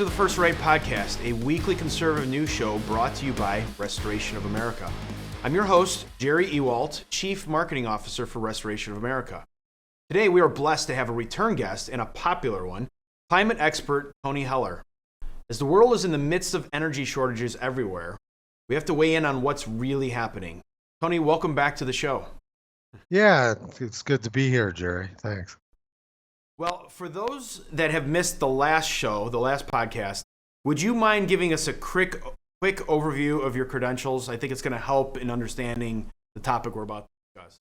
to the First Right Podcast, a weekly conservative news show brought to you by Restoration of America. I'm your host, Jerry Ewalt, Chief Marketing Officer for Restoration of America. Today, we are blessed to have a return guest and a popular one, climate expert Tony Heller. As the world is in the midst of energy shortages everywhere, we have to weigh in on what's really happening. Tony, welcome back to the show. Yeah, it's good to be here, Jerry. Thanks. Well, for those that have missed the last show, the last podcast, would you mind giving us a quick overview of your credentials? I think it's going to help in understanding the topic we're about to discuss.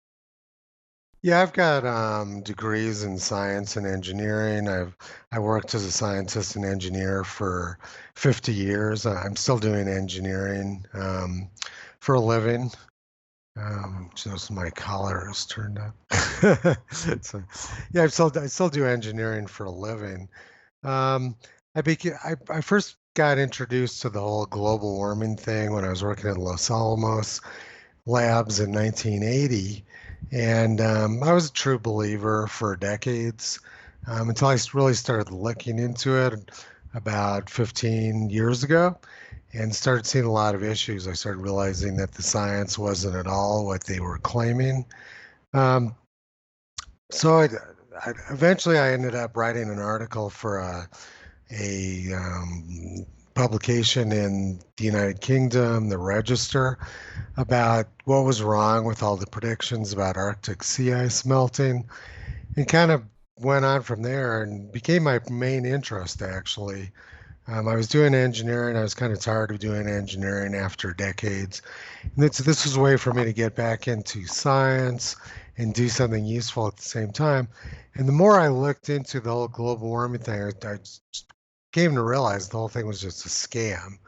Yeah, I've got degrees in science and engineering. I worked as a scientist and engineer for 50 years. I'm still doing engineering for a living. Just my collar is turned up. So, yeah, I still do engineering for a living. I first got introduced to the whole global warming thing when I was working at Los Alamos Labs in 1980, and I was a true believer for decades until I really started looking into it about 15 years ago. And started seeing a lot of issues. I started realizing that the science wasn't at all what they were claiming. So eventually I ended up writing an article for a publication in the United Kingdom, the Register, about what was wrong with all the predictions about Arctic sea ice melting, and kind of went on from there and became my main interest, actually. I was doing engineering. I was kind of tired of doing engineering after decades. And this was a way for me to get back into science and do something useful at the same time. And the more I looked into the whole global warming thing, I came to realize the whole thing was just a scam.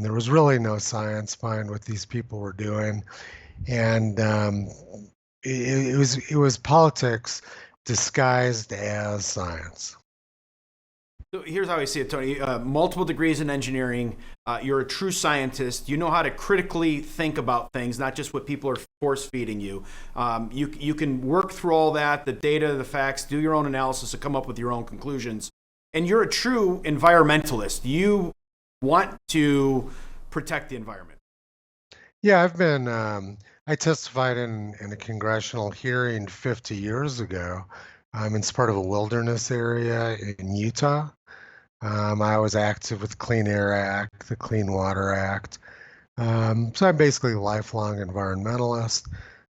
There was really no science behind what these people were doing. And it was politics disguised as science. So here's how I see it, Tony. Multiple degrees in engineering. You're a true scientist. You know how to critically think about things, not just what people are force feeding you. You can work through all that, the data, the facts, do your own analysis, and come up with your own conclusions. And you're a true environmentalist. You want to protect the environment. Yeah, I testified in a congressional hearing 50 years ago. It's part of a wilderness area in Utah. I was active with the Clean Air Act, the Clean Water Act. So I'm basically a lifelong environmentalist.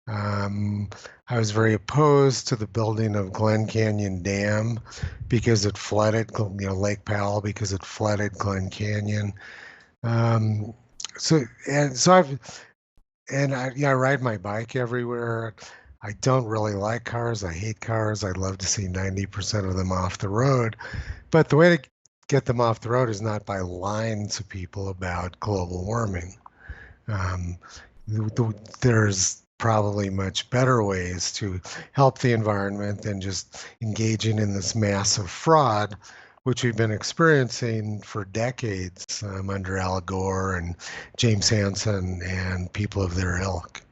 I was very opposed to the building of Glen Canyon Dam because it flooded, Lake Powell because it flooded Glen Canyon. I ride my bike everywhere. I don't really like cars. I hate cars. I'd love to see 90% of them off the road. But the way to get them off the road is not by lying to people about global warming. There's probably much better ways to help the environment than just engaging in this massive fraud, which we've been experiencing for decades under Al Gore and James Hansen and people of their ilk.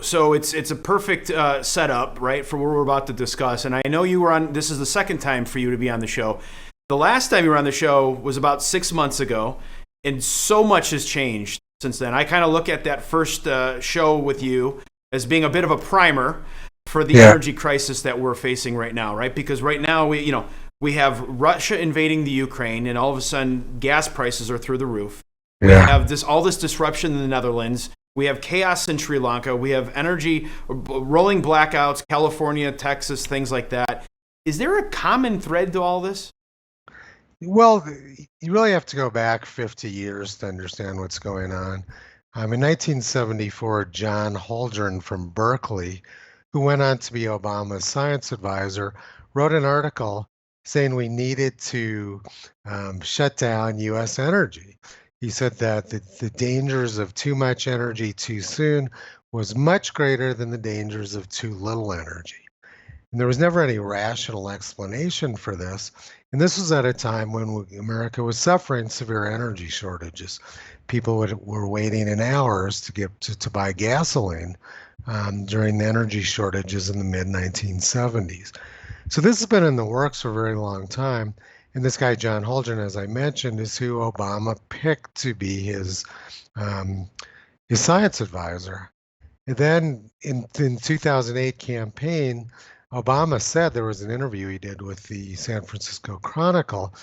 So it's a perfect setup, right, for what we're about to discuss. And I know you were on. This is the second time for you to be on the show. The last time you were on the show was about 6 months ago, and so much has changed since then. I kind of look at that first show with you as being a bit of a primer for the energy crisis that we're facing right now, right? Because right now we have Russia invading the Ukraine, and all of a sudden gas prices are through the roof. We have all this disruption in the Netherlands. We have chaos in Sri Lanka. We have energy, rolling blackouts, California, Texas, things like that. Is there a common thread to all this? Well, you really have to go back 50 years to understand what's going on. In 1974, John Holdren from Berkeley, who went on to be Obama's science advisor, wrote an article saying we needed to shut down U.S. energy. He said that the dangers of too much energy too soon was much greater than the dangers of too little energy. And there was never any rational explanation for this. And this was at a time when America was suffering severe energy shortages. People were waiting in hours to get to buy gasoline during the energy shortages in the mid-1970s. So this has been in the works for a very long time. And this guy, John Holdren, as I mentioned, is who Obama picked to be um, his science advisor. And then in 2008 campaign, Obama said there was an interview he did with the San Francisco Chronicle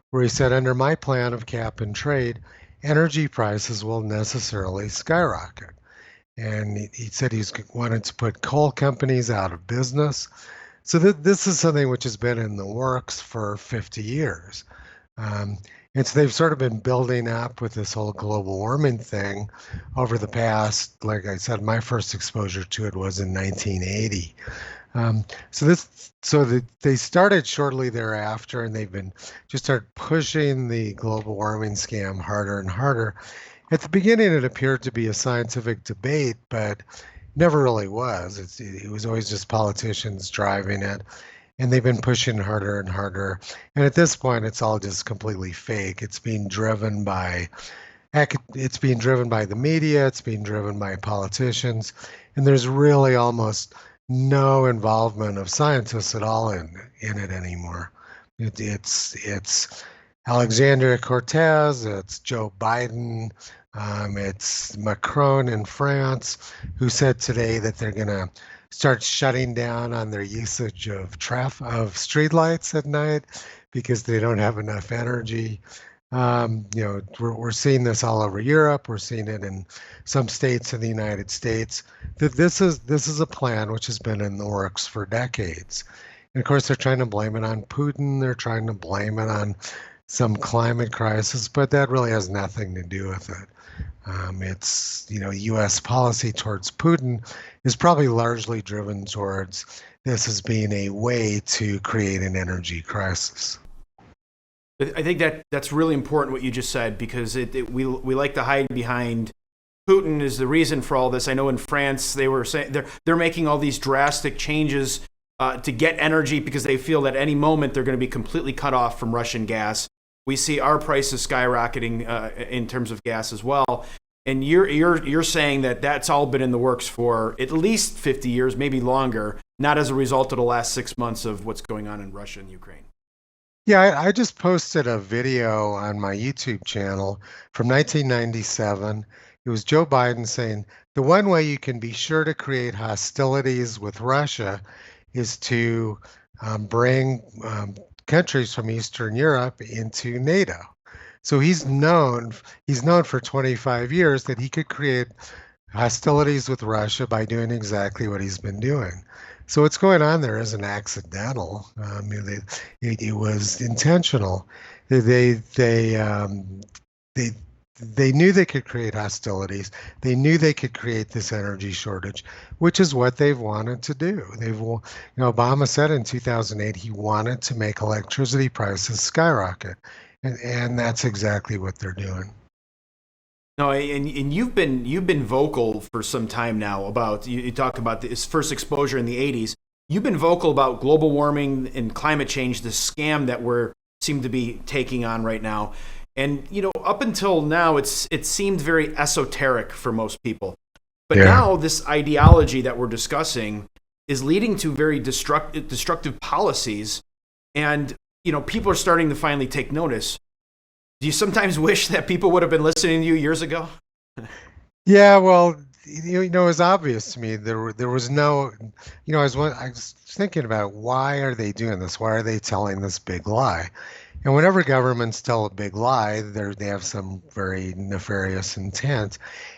where he said, under my plan of cap and trade, energy prices will necessarily skyrocket. And he said he's wanted to put coal companies out of business. So this is something which has been in the works for 50 years. Um, and so they've sort of been building up with this whole global warming thing over the past, like I said, my first exposure to it was in 1980. They started shortly thereafter, and they've been just started pushing the global warming scam harder and harder. At the beginning, it appeared to be a scientific debate, but never really was. It was always just politicians driving it, and they've been pushing harder and harder. And at this point, it's all just completely fake. It's being driven by the media. It's being driven by politicians, and there's really almost no involvement of scientists at all in it anymore. It's Alexandria Cortez, it's Joe Biden, it's Macron in France, who said today that they're going to start shutting down on their usage of streetlights at night because they don't have enough energy. We're seeing this all over Europe. We're seeing it in some states in the United States. That this is a plan which has been in the works for decades. And of course, they're trying to blame it on Putin. They're trying to blame it on some climate crisis, but that really has nothing to do with it. U.S. policy towards Putin is probably largely driven towards this as being a way to create an energy crisis. I think that's really important what you just said, because we like to hide behind Putin is the reason for all this. I know in France they were saying they're making all these drastic changes to get energy because they feel that any moment they're going to be completely cut off from Russian gas. We see our prices skyrocketing in terms of gas as well. And you're saying that that's all been in the works for at least 50 years, maybe longer, not as a result of the last 6 months of what's going on in Russia and Ukraine. Yeah, I just posted a video on my YouTube channel from 1997. It was Joe Biden saying, the one way you can be sure to create hostilities with Russia is to bring countries from Eastern Europe into NATO. So he's known for 25 years that he could create hostilities with Russia by doing exactly what he's been doing. So what's going on there isn't accidental. It was intentional. They knew they could create hostilities. They knew they could create this energy shortage, which is what they've wanted to do. Obama said in 2008 he wanted to make electricity prices skyrocket, and that's exactly what they're doing. No, and you've been vocal for some time now about you talk about this first exposure in the 80s. You've been vocal about global warming and climate change, the scam that we're seem to be taking on right now. And up until now, it seemed very esoteric for most people. But now this ideology that we're discussing is leading to very destructive policies, and people are starting to finally take notice. Do you sometimes wish that people would have been listening to you years ago? Yeah, well, it was obvious to me there was no, I was thinking about why are they doing this? Why are they telling this big lie? And whenever governments tell a big lie, they have some very nefarious intent.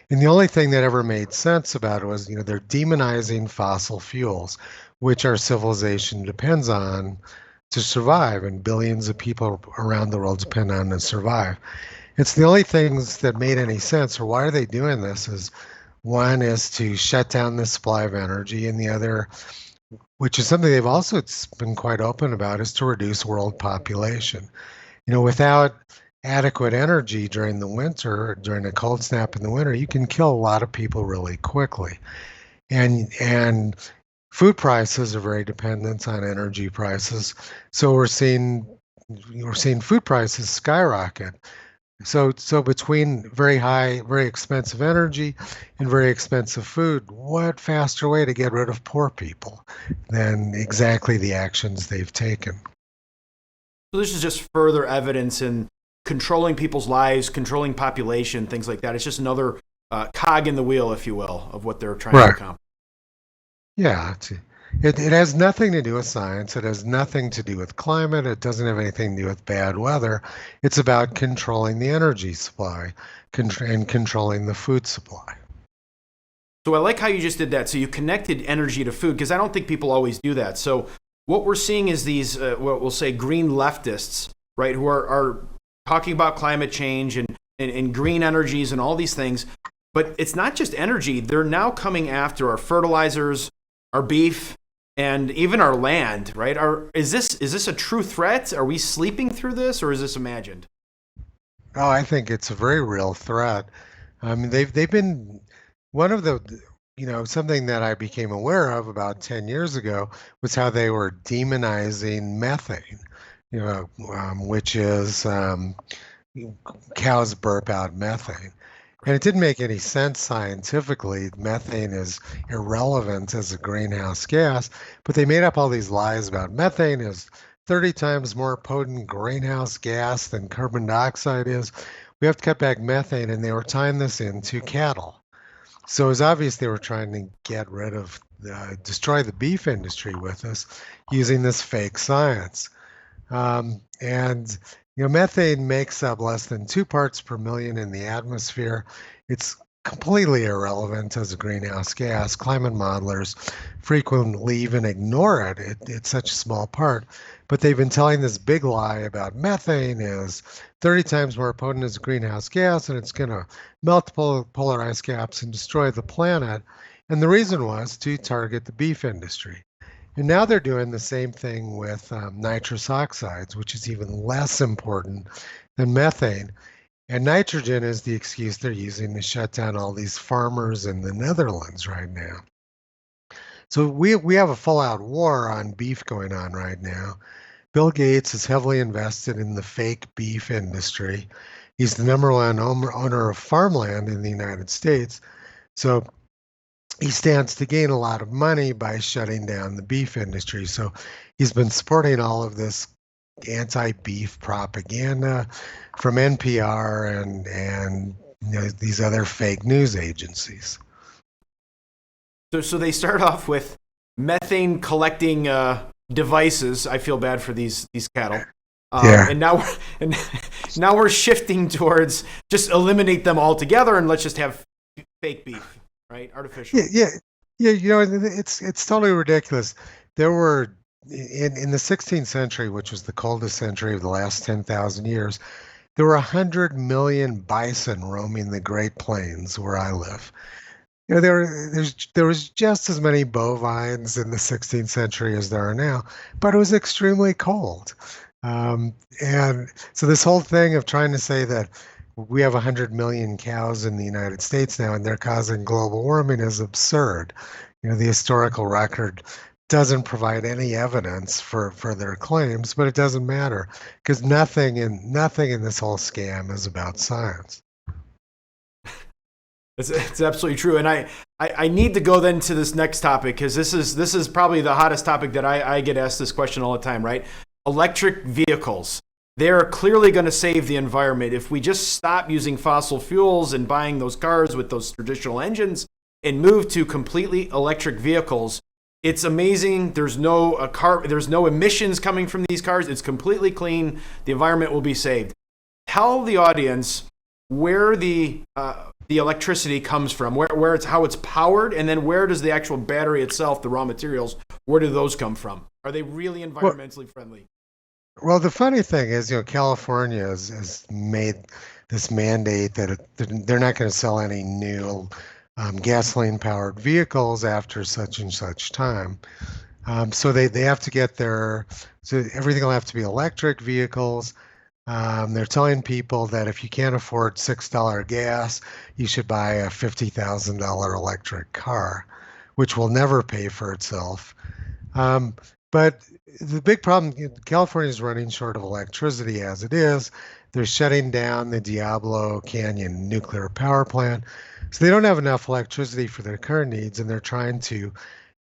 And the only thing that ever made sense about it was, they're demonizing fossil fuels, which our civilization depends on to survive, and billions of people around the world depend on to survive. It's the only things that made any sense. Or why are they doing this? Is one is to shut down the supply of energy, and the other, which is something they've also been quite open about, is to reduce world population. Without adequate energy during the winter, during a cold snap in the winter, you can kill a lot of people really quickly. And food prices are very dependent on energy prices. So we're seeing food prices skyrocket. So between very high, very expensive energy and very expensive food, what faster way to get rid of poor people than exactly the actions they've taken? So this is just further evidence in controlling people's lives, controlling population, things like that. It's just another cog in the wheel, if you will, of what they're trying to accomplish. Yeah, it has nothing to do with science. It has nothing to do with climate. It doesn't have anything to do with bad weather. It's about controlling the energy supply and controlling the food supply. So I like how you just did that. So you connected energy to food, because I don't think people always do that. So what we're seeing is these, what we'll say, green leftists, right, who are talking about climate change and green energies and all these things. But it's not just energy. They're now coming after our fertilizers, our beef, and even our land, right? Is this a true threat? Are we sleeping through this, or is this imagined? Oh, I think it's a very real threat. I mean, they've been one of the, something that I became aware of about 10 years ago was how they were demonizing methane, which is cows burp out methane. And it didn't make any sense scientifically. Methane is irrelevant as a greenhouse gas, but they made up all these lies about methane is 30 times more potent greenhouse gas than carbon dioxide is. We have to cut back methane, and they were tying this into cattle. So it was obvious they were trying to get rid of, destroy the beef industry with us using this fake science. And methane makes up less than 2 parts per million in the atmosphere. It's completely irrelevant as a greenhouse gas. Climate modelers frequently even ignore it. It's such a small part. But they've been telling this big lie about methane is 30 times more potent as a greenhouse gas, and it's going to melt polar ice caps and destroy the planet. And the reason was to target the beef industry. And now they're doing the same thing with nitrous oxides, which is even less important than methane. And nitrogen is the excuse they're using to shut down all these farmers in the Netherlands right now. So we have a full-out war on beef going on right now. Bill Gates is heavily invested in the fake beef industry. He's the #1 owner of farmland in the United States. So he stands to gain a lot of money by shutting down the beef industry. So he's been supporting all of this anti-beef propaganda from NPR and these other fake news agencies. So they start off with methane collecting devices. I feel bad for these cattle. Yeah. And now we're shifting towards just eliminate them altogether and let's just have fake beef. Right, artificial. Yeah. It's totally ridiculous. There were in the 16th century, which was the coldest century of the last 10,000 years, there were 100 million bison roaming the Great Plains where I live. There was just as many bovines in the 16th century as there are now, but it was extremely cold. And so this whole thing of trying to say that we have 100 million cows in the United States now and they're causing global warming is absurd. The historical record doesn't provide any evidence for their claims, but it doesn't matter because nothing in this whole scam is about science. It's absolutely true. And I need to go then to this next topic because this is probably the hottest topic that I get asked this question all the time, right? Electric vehicles. They're clearly going to save the environment. If we just stop using fossil fuels and buying those cars with those traditional engines and move to completely electric vehicles, it's amazing. There's no emissions coming from these cars. It's completely clean. The environment will be saved. Tell the audience where the electricity comes from, where how it's powered, and then where does the actual battery itself, the raw materials, where do those come from? Are they really environmentally friendly? Well, the funny thing is, California has made this mandate that they're not going to sell any new gasoline-powered vehicles after such and such time. So they have to get so everything will have to be electric vehicles. They're telling people that if you can't afford $6 gas, you should buy a $50,000 electric car, which will never pay for itself. But the big problem, California is running short of electricity as it is. They're shutting down the Diablo Canyon nuclear power plant. So they don't have enough electricity for their current needs, and they're trying to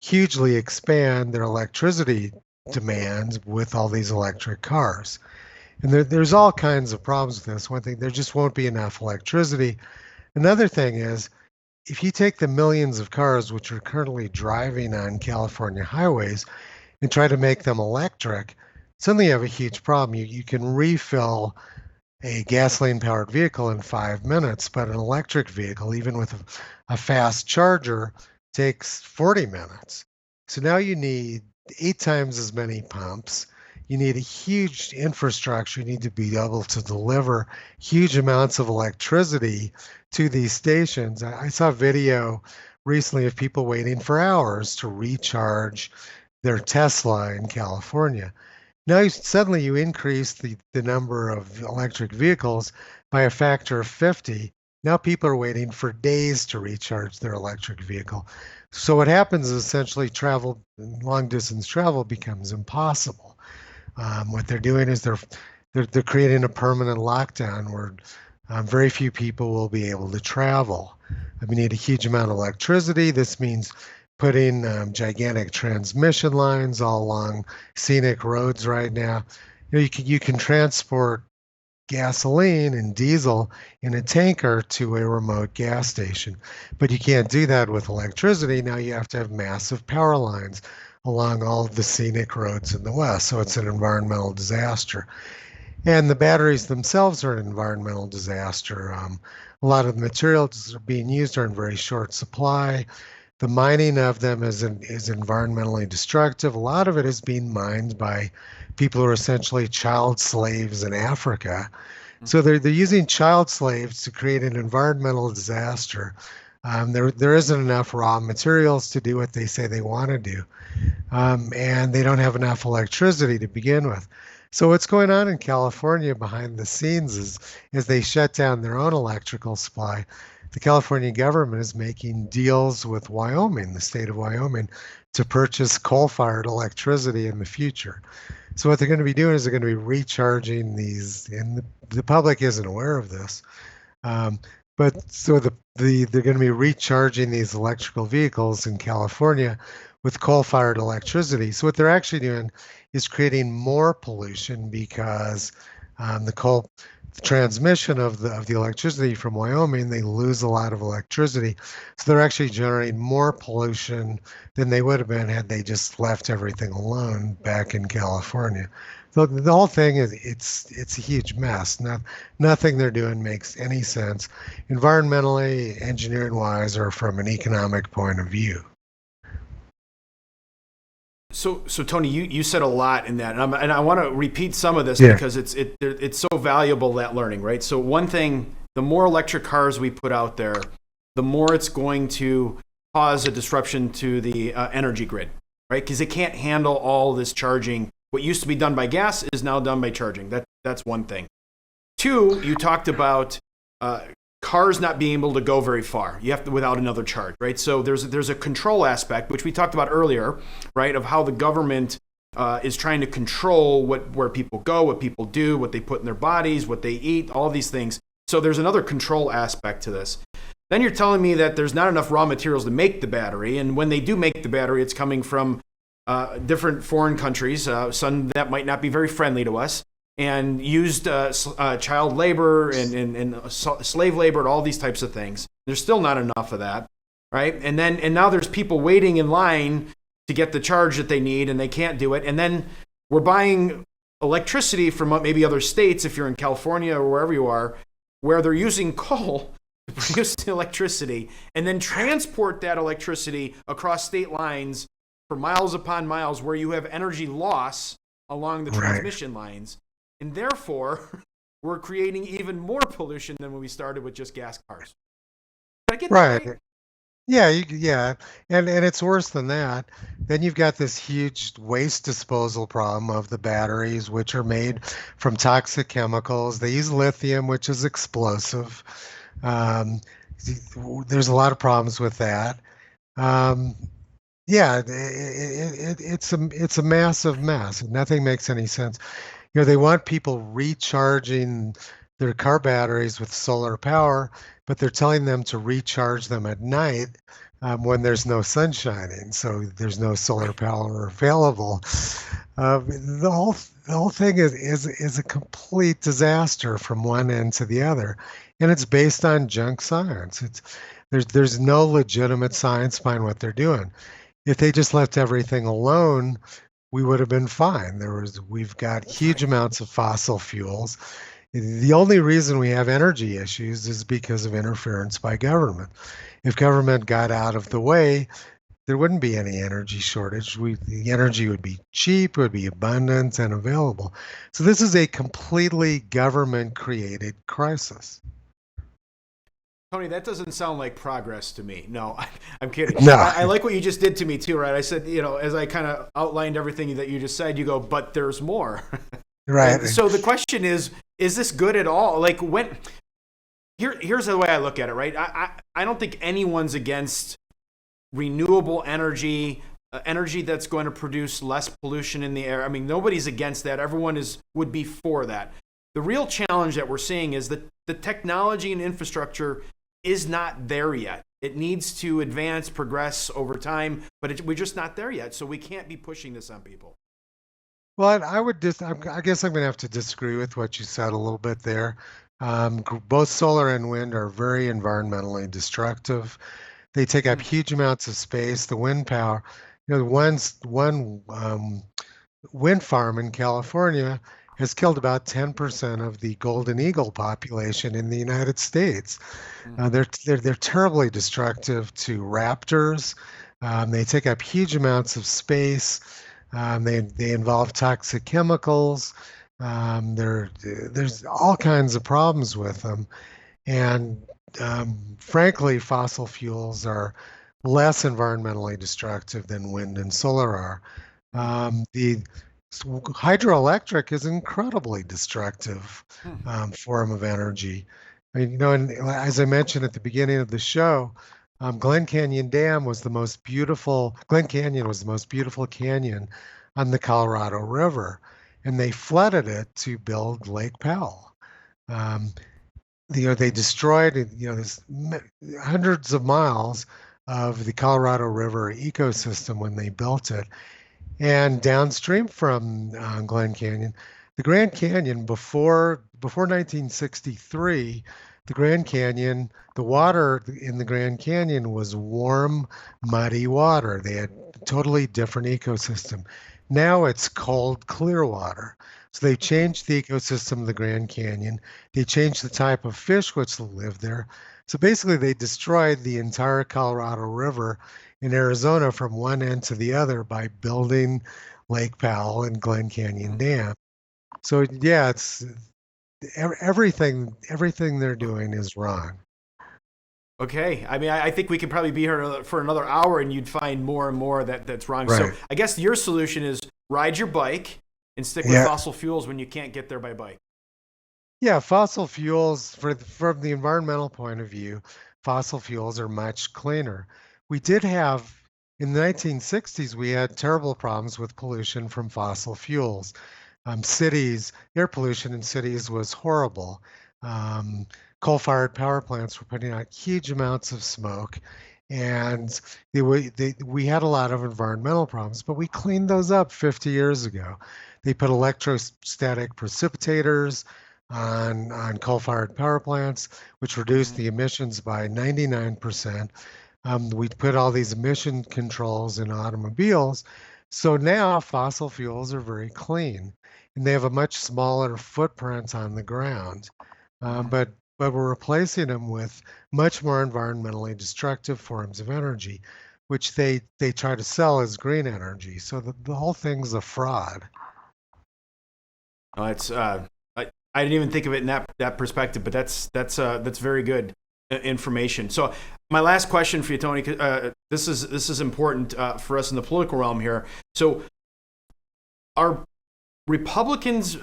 hugely expand their electricity demand with all these electric cars. And there's all kinds of problems with this. One thing, there just won't be enough electricity. Another thing is, if you take the millions of cars which are currently driving on California highways and try to make them electric, suddenly you have a huge problem. You can refill a gasoline powered vehicle in 5 minutes, but an electric vehicle, even with a fast charger, takes 40 minutes. So now you need 8 times as many pumps. You need a huge infrastructure. You need to be able to deliver huge amounts of electricity to these stations. I saw a video recently of people waiting for hours to recharge their Tesla in California. Now suddenly you increase the number of electric vehicles by a factor of 50. Now people are waiting for days to recharge their electric vehicle. So what happens is essentially long distance travel becomes impossible. What they're doing is they're creating a permanent lockdown where very few people will be able to travel. We need a huge amount of electricity. This means putting gigantic transmission lines all along scenic roads right now. You can transport gasoline and diesel in a tanker to a remote gas station, but you can't do that with electricity. Now you have to have massive power lines along all of the scenic roads in the West, so it's an environmental disaster. And the batteries themselves are an environmental disaster. A lot of the materials that are being used are in very short supply. The mining of them is environmentally destructive. A lot of it is being mined by people who are essentially child slaves in Africa. So they're using child slaves to create an environmental disaster. There isn't enough raw materials to do what they say they want to do, and they don't have enough electricity to begin with. So what's going on in California behind the scenes is, as they shut down their own electrical supply, the California government is making deals with Wyoming, the state of Wyoming, to purchase coal-fired electricity in the future. So what they're going to be doing is they're going to be recharging these, and the public isn't aware of this, but so they're going to be recharging these electrical vehicles in California with coal-fired electricity. So what they're actually doing is creating more pollution because the transmission of the electricity from Wyoming, they lose a lot of electricity. So they're actually generating more pollution than they would have been had they just left everything alone back in California. So the whole thing is it's a huge mess. Nothing they're doing makes any sense, environmentally, engineering wise, or from an economic point of view. So Tony, you said a lot in that, and I want to repeat some of this because it's so valuable, that learning, right? So one thing, the more electric cars we put out there, the more it's going to cause a disruption to the energy grid, right? Because it can't handle all this charging. What used to be done by gas is now done by charging. That's one thing. Two, you talked about cars not being able to go very far. You have to without another charge, right? So there's a control aspect, which we talked about earlier, right? Of how the government is trying to control where people go, what people do, what they put in their bodies, what they eat, all these things. So there's another control aspect to this. Then you're telling me that there's not enough raw materials to make the battery, and when they do make the battery, it's coming from different foreign countries, some that might not be very friendly to us, and used child labor and slave labor and all these types of things. There's still not enough of that, right? And now there's people waiting in line to get the charge that they need, and they can't do it. And then we're buying electricity from maybe other states, if you're in California or wherever you are, where they're using coal to produce the electricity, and then transport that electricity across state lines for miles upon miles, where you have energy loss along the transmission lines. And therefore, we're creating even more pollution than when we started with just gas cars. Did I get that right? Yeah, and it's worse than that. Then you've got this huge waste disposal problem of the batteries, which are made from toxic chemicals. They use lithium, which is explosive. There's a lot of problems with that. It's a massive mess. Nothing makes any sense. They want people recharging their car batteries with solar power, but they're telling them to recharge them at night when there's no sun shining, so there's no solar power available. The whole thing is a complete disaster from one end to the other, and it's based on junk science. There's no legitimate science behind what they're doing. If they just left everything alone, we would have been fine. We've got huge amounts of fossil fuels. The only reason we have energy issues is because of interference by government. If government got out of the way, there wouldn't be any energy shortage. The energy would be cheap, it would be abundant and available. So this is a completely government-created crisis. Tony, that doesn't sound like progress to me. No, I'm kidding. No. I like what you just did to me too, right? I said, as I kind of outlined everything that you just said, you go, but there's more. Right. And so the question is this good at all? Like here's the way I look at it, right? I don't think anyone's against renewable energy, energy that's going to produce less pollution in the air. I mean, nobody's against that. Everyone would be for that. The real challenge that we're seeing is that the technology and infrastructure is not there yet. It needs to advance, progress over time, but we're just not there yet. So we can't be pushing this on people. Well, I guess I'm going to have to disagree with what you said a little bit there. Both solar and wind are very environmentally destructive. They take up huge amounts of space. The wind power, one wind farm in California has killed about 10% of the golden eagle population in the United States. They're terribly destructive to raptors. They take up huge amounts of space. They involve toxic chemicals. There's all kinds of problems with them, and frankly, fossil fuels are less environmentally destructive than wind and solar are. The hydroelectric is an incredibly destructive form of energy. I mean, and as I mentioned at the beginning of the show, Glen Canyon was the most beautiful canyon on the Colorado River, and they flooded it to build Lake Powell. They destroyed this hundreds of miles of the Colorado River ecosystem when they built it. And downstream from Glen Canyon, the Grand Canyon before 1963, the Grand Canyon, the water in the Grand Canyon was warm, muddy water. They had a totally different ecosystem. Now it's cold, clear water. So they changed the ecosystem of the Grand Canyon. They changed the type of fish which live there. So basically they destroyed the entire Colorado River in Arizona from one end to the other by building Lake Powell and Glen Canyon Dam. So yeah, it's everything they're doing is wrong. Okay. I mean, I think we could probably be here for another hour and you'd find more and more that's wrong. Right. So I guess your solution is ride your bike and stick with fossil fuels when you can't get there by bike. Yeah, fossil fuels, from the environmental point of view, fossil fuels are much cleaner. We did have, in the 1960s, we had terrible problems with pollution from fossil fuels. Air pollution in cities was horrible. Coal-fired power plants were putting out huge amounts of smoke, and we had a lot of environmental problems, but we cleaned those up 50 years ago. They put electrostatic precipitators on coal-fired power plants, which reduced the emissions by 99%. We put all these emission controls in automobiles. So now fossil fuels are very clean, and they have a much smaller footprint on the ground. But we're replacing them with much more environmentally destructive forms of energy, which they try to sell as green energy. So the whole thing's a fraud. Oh, it's I didn't even think of it in that perspective, but that's very good information. So my last question for you, Tony, this is important for us in the political realm here. So are Republicans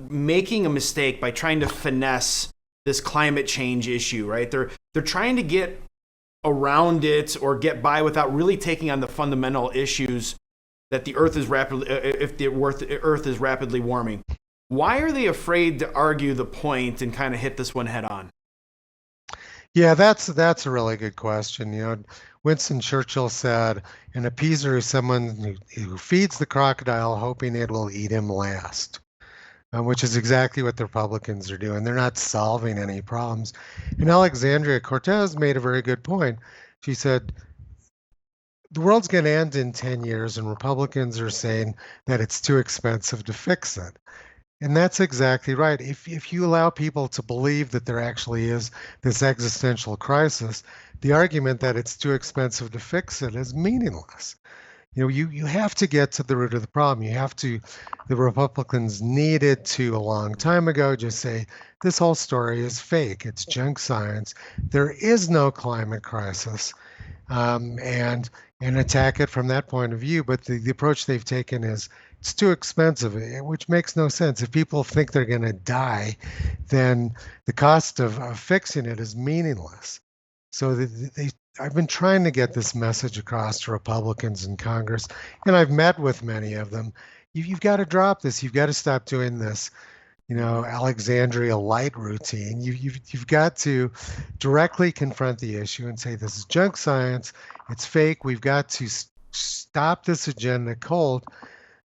making a mistake by trying to finesse this climate change issue? Right, they're trying to get around it or get by without really taking on the fundamental issues that the Earth is rapidly warming. Why are they afraid to argue the point and kind of hit this one head on? Yeah, that's a really good question. Winston Churchill said, "An appeaser is someone who feeds the crocodile hoping it will eat him last," which is exactly what the Republicans are doing. They're not solving any problems. And Alexandria Cortez made a very good point. She said, the world's going to end in 10 years, and Republicans are saying that it's too expensive to fix it. And that's exactly right. If you allow people to believe that there actually is this existential crisis, the argument that it's too expensive to fix it is meaningless. You have to get to the root of the problem. The Republicans needed to, a long time ago, just say, this whole story is fake. It's junk science. There is no climate crisis. And attack it from that point of view. But the approach they've taken is it's too expensive, which makes no sense. If people think they're going to die, then the cost of fixing it is meaningless. So I've been trying to get this message across to Republicans in Congress, and I've met with many of them. You've got to drop this. You've got to stop doing this, Alexandria light routine. You've got to directly confront the issue and say, this is junk science. It's fake. We've got to stop this agenda cold.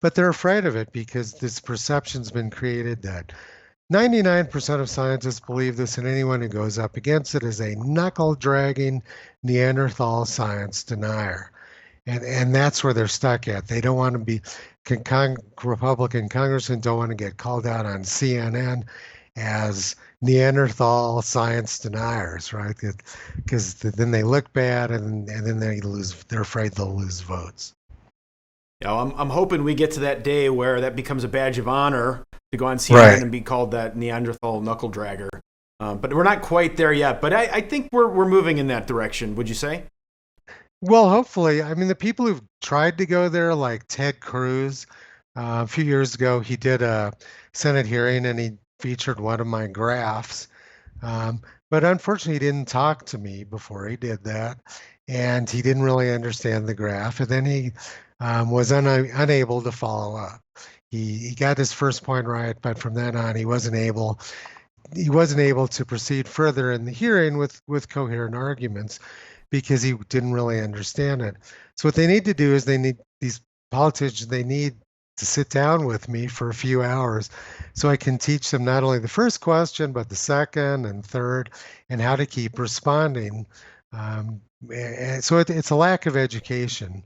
But they're afraid of it because this perception's been created that 99% of scientists believe this, and anyone who goes up against it is a knuckle-dragging Neanderthal science denier. And that's where they're stuck at. They don't want to be, Republican congressmen don't want to get called out on CNN as Neanderthal science deniers, right? Because then they look bad, and then they're afraid they'll lose votes. I'm hoping we get to that day where that becomes a badge of honor to go on CNN and be called that Neanderthal knuckle dragger. But we're not quite there yet. But I think we're moving in that direction. Would you say? Well, hopefully. I mean, the people who've tried to go there, like Ted Cruz, a few years ago, he did a Senate hearing and he featured one of my graphs. But unfortunately, he didn't talk to me before he did that. And he didn't really understand the graph. And then he was unable to follow up. He got his first point right, but from then on, he wasn't able to proceed further in the hearing with coherent arguments because he didn't really understand it. So what they need to do is these politicians need to sit down with me for a few hours so I can teach them not only the first question, but the second and third, and how to keep responding. And so it's a lack of education.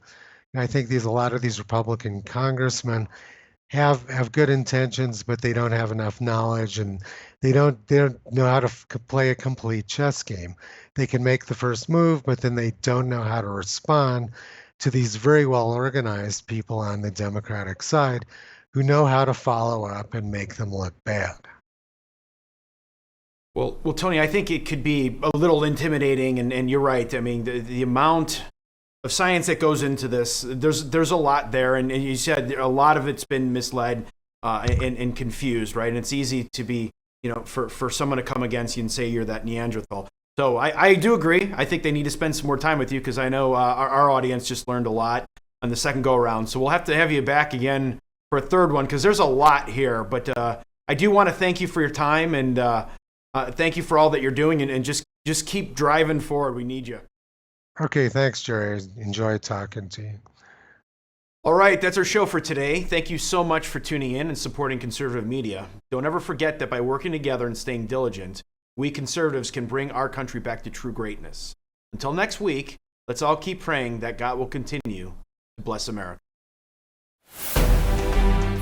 And I think a lot of these Republican congressmen have good intentions, but they don't have enough knowledge, and they don't know how to play a complete chess game. They can make the first move, but then they don't know how to respond to these very well organized people on the Democratic side who know how to follow up and make them look bad. Well, Tony, I think it could be a little intimidating, and you're right. I mean, the amount of science that goes into this, there's a lot there, and you said a lot of it's been misled and confused, right? And it's easy to be, for someone to come against you and say you're that Neanderthal. So I do agree. I think they need to spend some more time with you because I know our audience just learned a lot on the second go around. So we'll have to have you back again for a third one because there's a lot here. But I do want to thank you for your time and thank you for all that you're doing and just keep driving forward. We need you. Okay, thanks, Jerry. Enjoy talking to you. All right, that's our show for today. Thank you so much for tuning in and supporting conservative media. Don't ever forget that by working together and staying diligent, we conservatives can bring our country back to true greatness. Until next week, let's all keep praying that God will continue to bless America.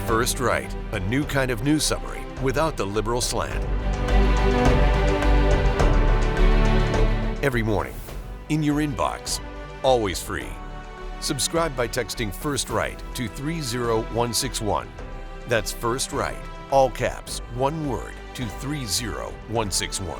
First Right, a new kind of news summary without the liberal slant. Every morning, in your inbox, always free. Subscribe by texting First Right to 30161. That's First Right, all caps, one word, to 30161.